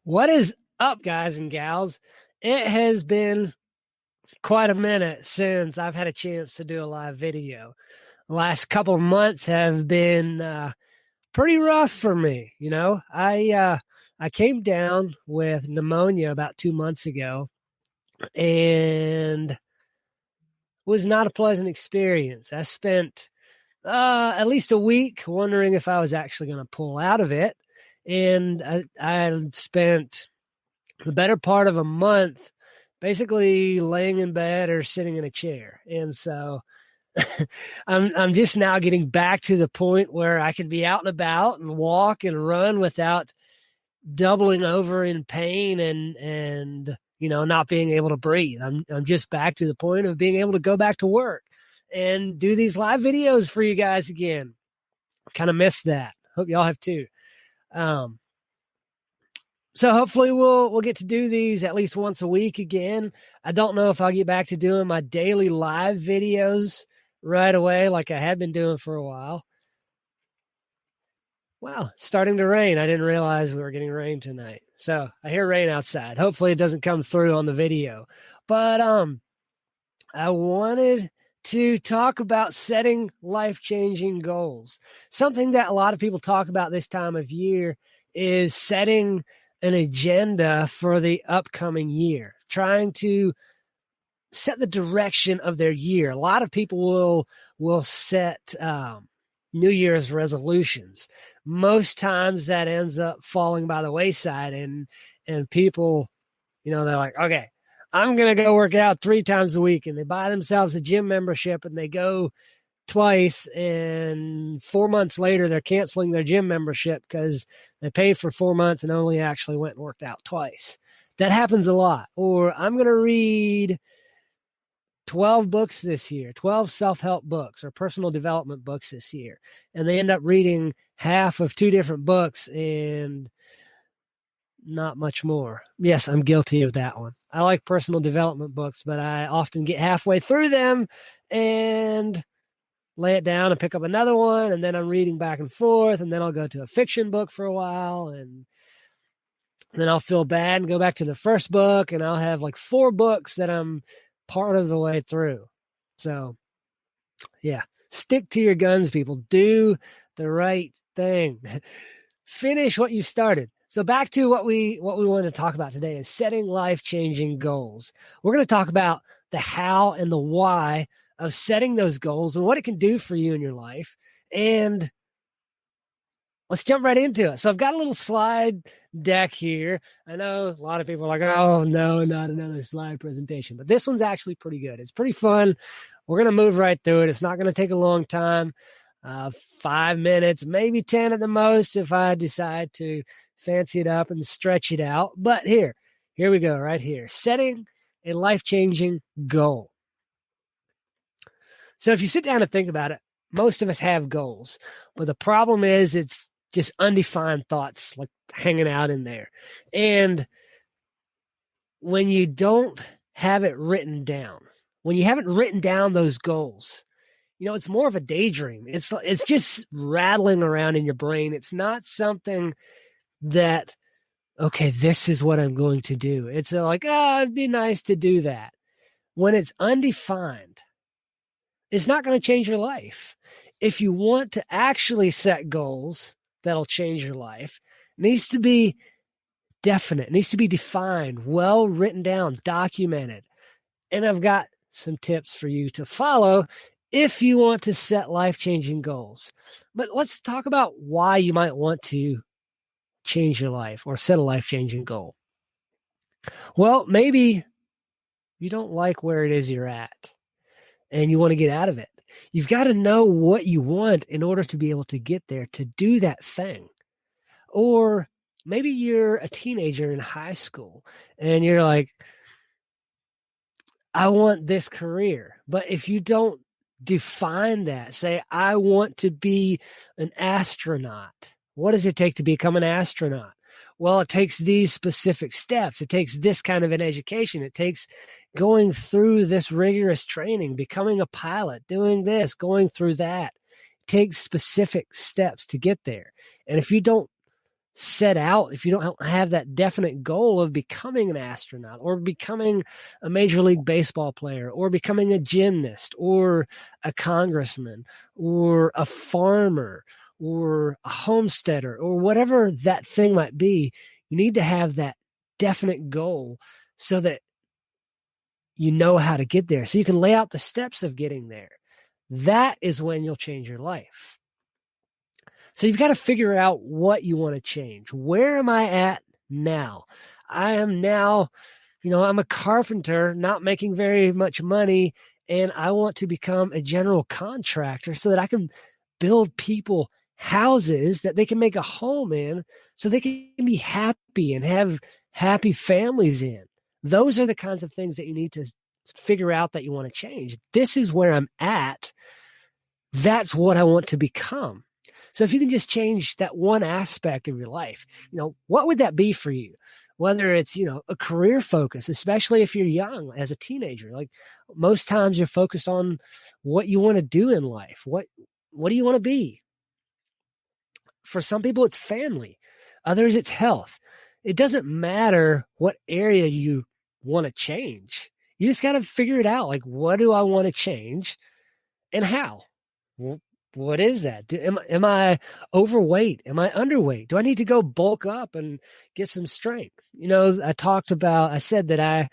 What is up, guys and gals? It has been quite a minute since I've had a chance to do a live video. The last couple of months have been pretty rough for me. I came down with pneumonia about 2 months ago, and it was not a pleasant experience. I spent at least a week wondering if I was actually going to pull out of it, and I spent the better part of a month basically laying in bed or sitting in a chair. And so I'm just now getting back to the point where I can be out and about and walk and run without doubling over in pain and not being able to breathe. I'm just back to the point of being able to go back to work and do these live videos for you guys again. Kind of missed that. Hope y'all have too. So hopefully we'll get to do these at least once a week again. I don't know if I'll get back to doing my daily live videos right away like I had been doing for a while. Wow, it's starting to rain. I didn't realize we were getting rain tonight. So I hear rain outside. Hopefully it doesn't come through on the video. But I wanted to talk about setting life-changing goals. Something that a lot of people talk about this time of year is setting an agenda for the upcoming year, trying to set the direction of their year. A lot of people will set New Year's resolutions. Most times that ends up falling by the wayside, and people, they're like, okay, I'm going to go work out 3 times a week, and they buy themselves a gym membership and they go twice, and 4 months later they're canceling their gym membership because they paid for 4 months and only actually went and worked out twice. That happens a lot. Or I'm going to read 12 books this year, 12 self-help books or personal development books this year, and they end up reading half of 2 different books and not much more. Yes, I'm guilty of that one. I like personal development books, but I often get halfway through them and lay it down and pick up another one, and then I'm reading back and forth, and then I'll go to a fiction book for a while, and then I'll feel bad and go back to the first book, and I'll have like 4 books that I'm part of the way through. So, yeah, stick to your guns, people. Do the right thing. Finish what you started. So back to what we want to talk about today is setting life-changing goals. We're going to talk about the how and the why of setting those goals and what it can do for you in your life. And let's jump right into it. So I've got a little slide deck here. I know a lot of people are like, oh, no, not another slide presentation. But this one's actually pretty good. It's pretty fun. We're going to move right through it. It's not going to take a long time, 5 minutes, maybe 10 at the most if I decide to fancy it up and stretch it out. But here we go right here. Setting a life-changing goal. So if you sit down and think about it, most of us have goals, but the problem is it's just undefined thoughts like hanging out in there. And when you don't have it written down, when you haven't written down those goals, it's more of a daydream. It's just rattling around in your brain. It's not something that, okay, this is what I'm going to do. It's like, it'd be nice to do that. When it's undefined, it's not going to change your life. If you want to actually set goals that'll change your life, it needs to be definite. It needs to be defined, well written down, documented. And I've got some tips for you to follow if you want to set life-changing goals. But let's talk about why you might want to change your life or set a life-changing goal. Well, maybe you don't like where it is you're at and you want to get out of it. You've got to know what you want in order to be able to get there, to do that thing. Or maybe you're a teenager in high school and you're like, I want this career. But if you don't define that, say, I want to be an astronaut. What does it take to become an astronaut? Well, it takes these specific steps. It takes this kind of an education. It takes going through this rigorous training, becoming a pilot, doing this, going through that. It takes specific steps to get there. And if you don't set out, if you don't have that definite goal of becoming an astronaut or becoming a Major League Baseball player or becoming a gymnast or a congressman or a farmer or a homesteader or whatever that thing might be, you need to have that definite goal so that you know how to get there, so you can lay out the steps of getting there. That is when you'll change your life. So you've got to figure out what you want to change. Where am I at now? I am now, I'm a carpenter, not making very much money, and I want to become a general contractor so that I can build people houses that they can make a home in so they can be happy and have happy families in. Those are the kinds of things that you need to figure out that you want to change. This is where I'm at. That's what I want to become. So if you can just change that one aspect of your life, what would that be for you? Whether it's, a career focus, especially if you're young as a teenager, like most times you're focused on what you want to do in life. What do you want to be? For some people, it's family. Others, it's health. It doesn't matter what area you want to change. You just got to figure it out. Like, what do I want to change and how? Well, what is that? Am I overweight? Am I underweight? Do I need to go bulk up and get some strength? I said that I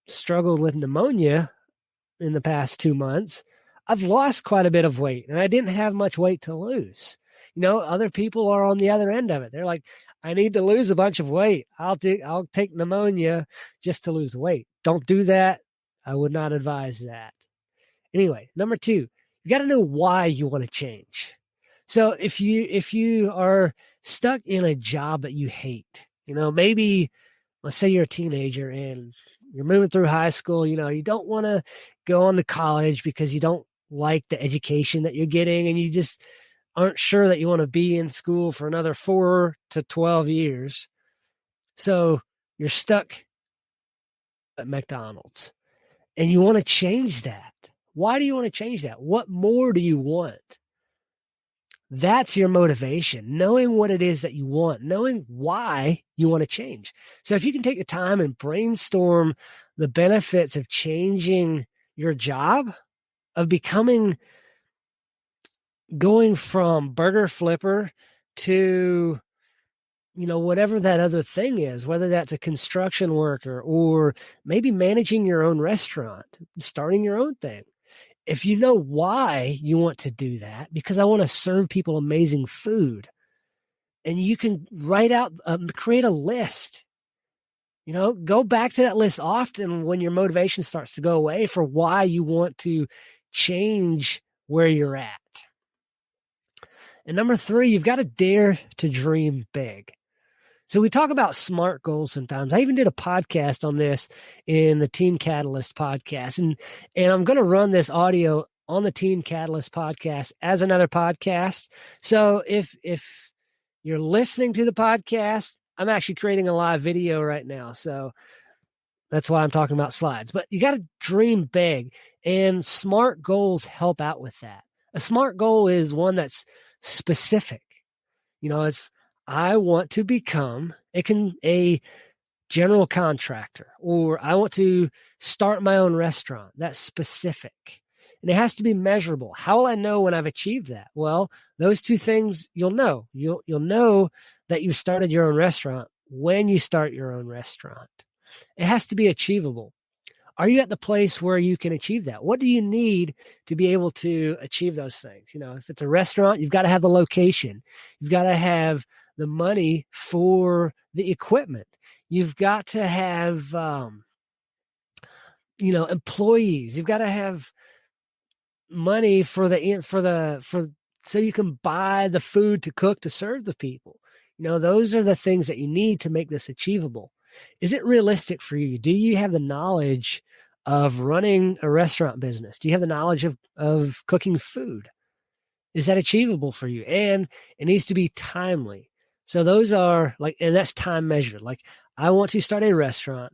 struggled with pneumonia in the past 2 months. I've lost quite a bit of weight and I didn't have much weight to lose. Other people are on the other end of it. They're like, I need to lose a bunch of weight. I'll take pneumonia just to lose weight. Don't do that. I would not advise that. Anyway, number 2, you got to know why you want to change. So if you are stuck in a job that you hate, maybe let's say you're a teenager and you're moving through high school, you don't want to go on to college because you don't like the education that you're getting and you just aren't sure that you want to be in school for another 4 to 12 years. So you're stuck at McDonald's and you want to change that. Why do you want to change that? What more do you want? That's your motivation, knowing what it is that you want, knowing why you want to change. So if you can take the time and brainstorm the benefits of changing your job, of going from burger flipper to, whatever that other thing is, whether that's a construction worker or maybe managing your own restaurant, starting your own thing. If you know why you want to do that, because I want to serve people amazing food, and you can create a list, go back to that list often when your motivation starts to go away for why you want to change where you're at. And number 3, you've got to dare to dream big. So we talk about SMART goals sometimes. I even did a podcast on this in the Teen Catalyst podcast. And I'm going to run this audio on the Teen Catalyst podcast as another podcast. So if you're listening to the podcast, I'm actually creating a live video right now. So that's why I'm talking about slides. But you got to dream big, and SMART goals help out with that. A SMART goal is one that's specific. It's I want to become a general contractor, or I want to start my own restaurant. That's specific. And it has to be measurable. How will I know when I've achieved that? Well, those 2 things you'll know. You'll know that you started your own restaurant when you start your own restaurant. It has to be achievable. Are you at the place where you can achieve that? What do you need to be able to achieve those things? If it's a restaurant, you've got to have the location. You've got to have the money for the equipment. You've got to have, employees. You've got to have money so you can buy the food to cook to serve the people. Those are the things that you need to make this achievable. Is it realistic for you? Do you have the knowledge of running a restaurant business? Do you have the knowledge of cooking food? Is that achievable for you? And it needs to be timely. So those are and that's time measured. Like, I want to start a restaurant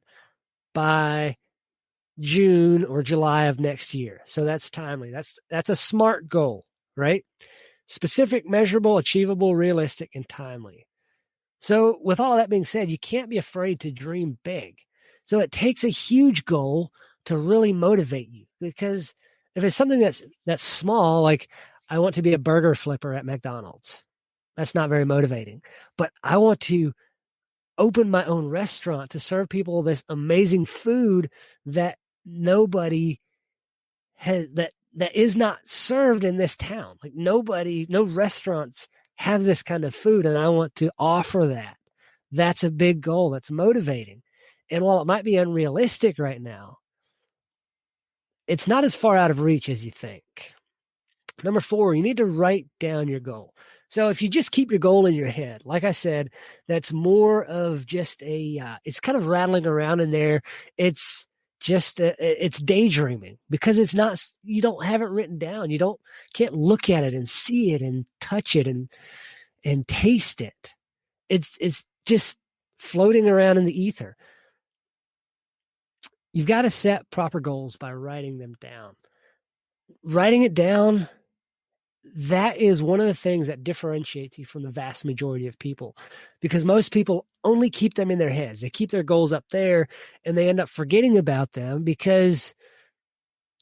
by June or July of next year. So that's timely. That's a SMART goal, right? Specific, measurable, achievable, realistic, and timely. So with all of that being said, you can't be afraid to dream big. So it takes a huge goal to really motivate you, because if it's something that's small, like I want to be a burger flipper at McDonald's, that's not very motivating. But I want to open my own restaurant to serve people this amazing food that nobody has, that is not served in this town. Like no restaurants have this kind of food, and I want to offer that. That's a big goal. That's motivating. And while it might be unrealistic right now, it's not as far out of reach as you think. Number 4, you need to write down your goal. So if you just keep your goal in your head, like I said, that's more of just it's kind of rattling around in there. It's just, it's daydreaming, because it's not, you don't have it written down. Can't look at it and see it and touch it and taste it. It's just floating around in the ether. You've got to set proper goals by writing them down. Writing it down, that is one of the things that differentiates you from the vast majority of people, because most people only keep them in their heads. They keep their goals up there and they end up forgetting about them because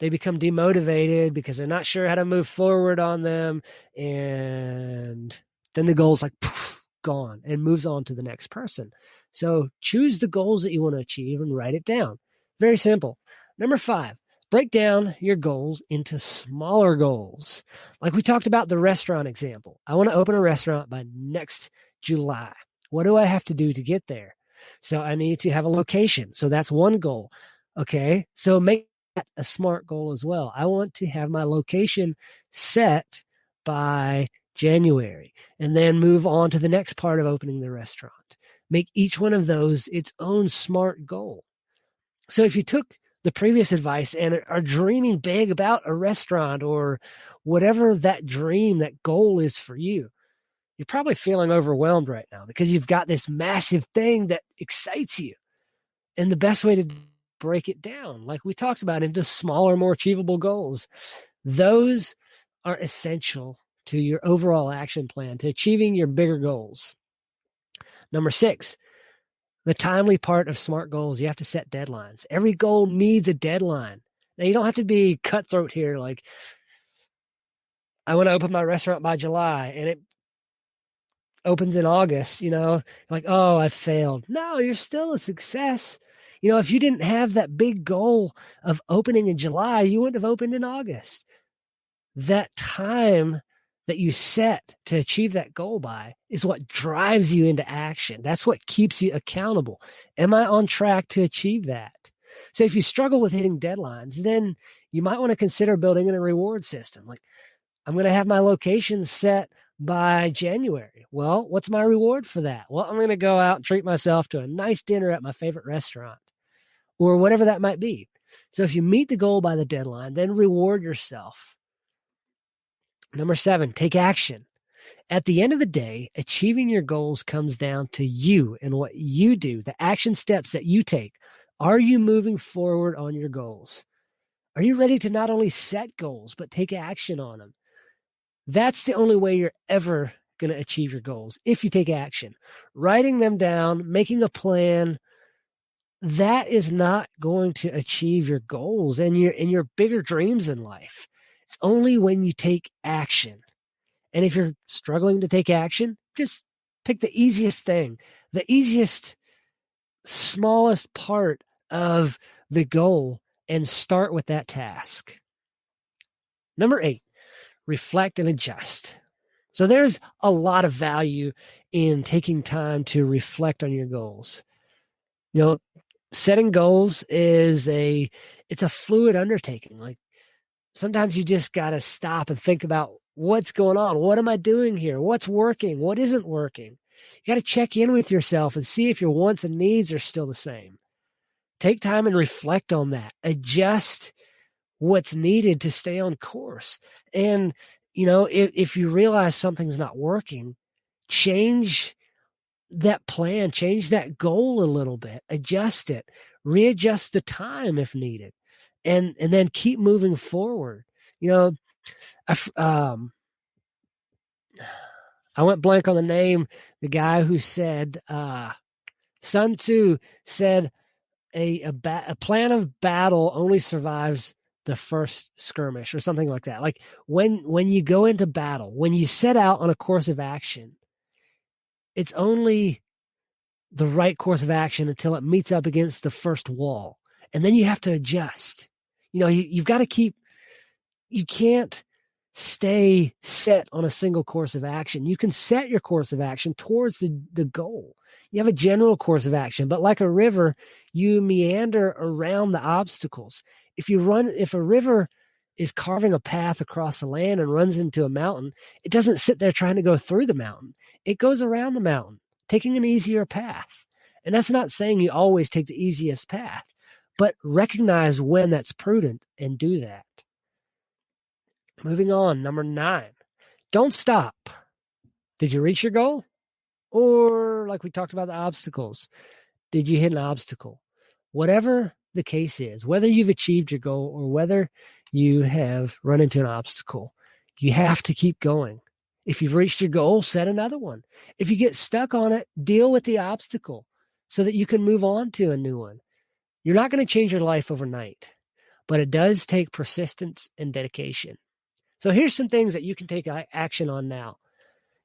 they become demotivated, because they're not sure how to move forward on them. And then the goal's like poof, gone, and moves on to the next person. So choose the goals that you want to achieve and write it down. Very simple. Number 5, break down your goals into smaller goals. Like we talked about the restaurant example. I want to open a restaurant by next July. What do I have to do to get there? So I need to have a location. So that's one goal. Okay. So make that a SMART goal as well. I want to have my location set by January, and then move on to the next part of opening the restaurant. Make each one of those its own SMART goal. So if you took the previous advice and are dreaming big about a restaurant or whatever that dream, that goal is for you, you're probably feeling overwhelmed right now because you've got this massive thing that excites you. And the best way to break it down, like we talked about, into smaller, more achievable goals, those are essential to your overall action plan, to achieving your bigger goals. Number 6, the timely part of SMART goals, you have to set deadlines. Every goal needs a deadline. Now, you don't have to be cutthroat here. Like, I want to open my restaurant by July, and it opens in August, like, oh, I failed. No, you're still a success. If you didn't have that big goal of opening in July, you wouldn't have opened in August. That time that you set to achieve that goal by is what drives you into action. That's what keeps you accountable. Am I on track to achieve that? So if you struggle with hitting deadlines, then you might want to consider building in a reward system. Like, I'm going to have my location set by January. Well, what's my reward for that? Well, I'm going to go out and treat myself to a nice dinner at my favorite restaurant, or whatever that might be. So if you meet the goal by the deadline, then reward yourself. Number 7, take action. At the end of the day, achieving your goals comes down to you and what you do, the action steps that you take. Are you moving forward on your goals? Are you ready to not only set goals, but take action on them? That's the only way you're ever going to achieve your goals, if you take action. Writing them down, making a plan, that is not going to achieve your goals and your bigger dreams in life. It's only when you take action. And if you're struggling to take action, just pick the easiest thing, the easiest, smallest part of the goal, and start with that task. Number 8, reflect and adjust. So there's a lot of value in taking time to reflect on your goals. Setting goals it's a fluid undertaking. Like, sometimes you just got to stop and think about what's going on. What am I doing here? What's working? What isn't working? You got to check in with yourself and see if your wants and needs are still the same. Take time and reflect on that. Adjust what's needed to stay on course. And, if you realize something's not working, change that plan, change that goal a little bit, adjust it, readjust the time if needed, and then keep moving forward. I I went blank on the name. The guy who said, Sun Tzu said, a plan of battle only survives the first skirmish, or something like that. Like when you go into battle, when you set out on a course of action, it's only the right course of action until it meets up against the first wall. And then you have to adjust. You've got to you can't stay set on a single course of action. You can set your course of action towards the goal. You have a general course of action, but like a river, you meander around the obstacles. If a river is carving a path across the land and runs into a mountain, it doesn't sit there trying to go through the mountain. It goes around the mountain, taking an easier path. And that's not saying you always take the easiest path, but recognize when that's prudent and do that. Moving on, number 9, don't stop. Did you reach your goal? Or like we talked about the obstacles, did you hit an obstacle? Whatever the case is, whether you've achieved your goal or whether you have run into an obstacle, you have to keep going. If you've reached your goal, set another one. If you get stuck on it, deal with the obstacle so that you can move on to a new one. You're not going to change your life overnight, but it does take persistence and dedication. So here's some things that you can take action on now.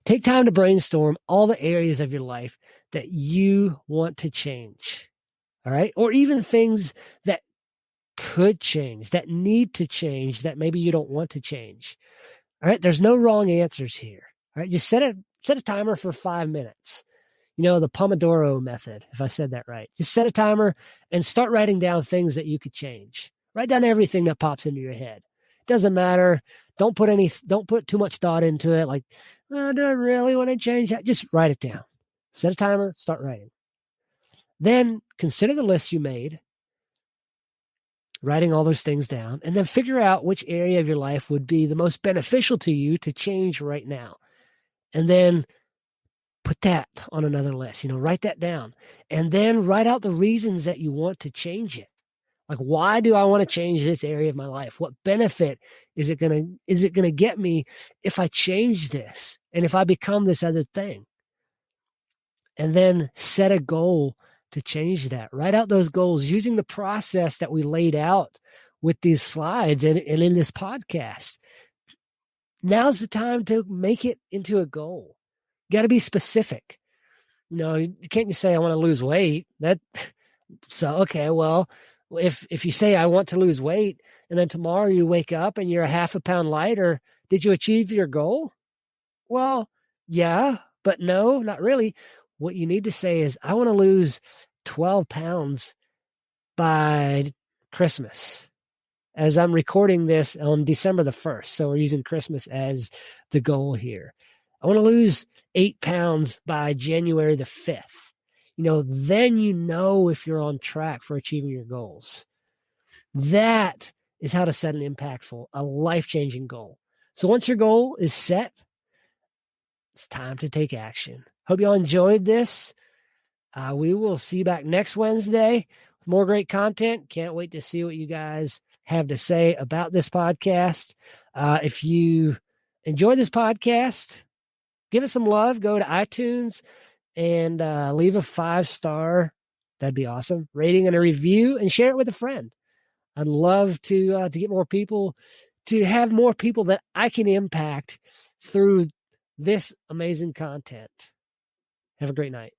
Take time to brainstorm all the areas of your life that you want to change. All right. Or even things that could change, that need to change, that maybe you don't want to change. All right. There's no wrong answers here. All right. Just set a timer for 5 minutes. The Pomodoro method, if I said that right. Just set a timer and start writing down things that you could change. Write down everything that pops into your head. Doesn't matter. Don't put too much thought into it. Like, oh, do I really want to change that? Just write it down. Set a timer, start writing. Then consider the list you made, writing all those things down, and then figure out which area of your life would be the most beneficial to you to change right now. And then put that on another list, write that down. And then write out the reasons that you want to change it. Like, why do I want to change this area of my life? What benefit is it going to get me if I change this and if I become this other thing? And then set a goal to change that. Write out those goals using the process that we laid out with these slides and in this podcast. Now's the time to make it into a goal. You got to be specific. You can't just say, I want to lose weight. Okay, well, if you say I want to lose weight and then tomorrow you wake up and you're a half a pound lighter, did you achieve your goal? Well, yeah, but no, not really. What you need to say is, I want to lose 12 pounds by Christmas. As I'm recording this on December the 1st, so we're using Christmas as the goal here. I want to lose 8 pounds by January the 5th. Then if you're on track for achieving your goals. That is how to set an impactful, a life-changing goal. So once your goal is set, it's time to take action. Hope you all enjoyed this. We will see you back next Wednesday with more great content. Can't wait to see what you guys have to say about this podcast. If you enjoy this podcast, give it some love. Go to iTunes and leave a 5-star. That'd be awesome. Rating and a review, and share it with a friend. I'd love to get more people, to have more people that I can impact through this amazing content. Have a great night.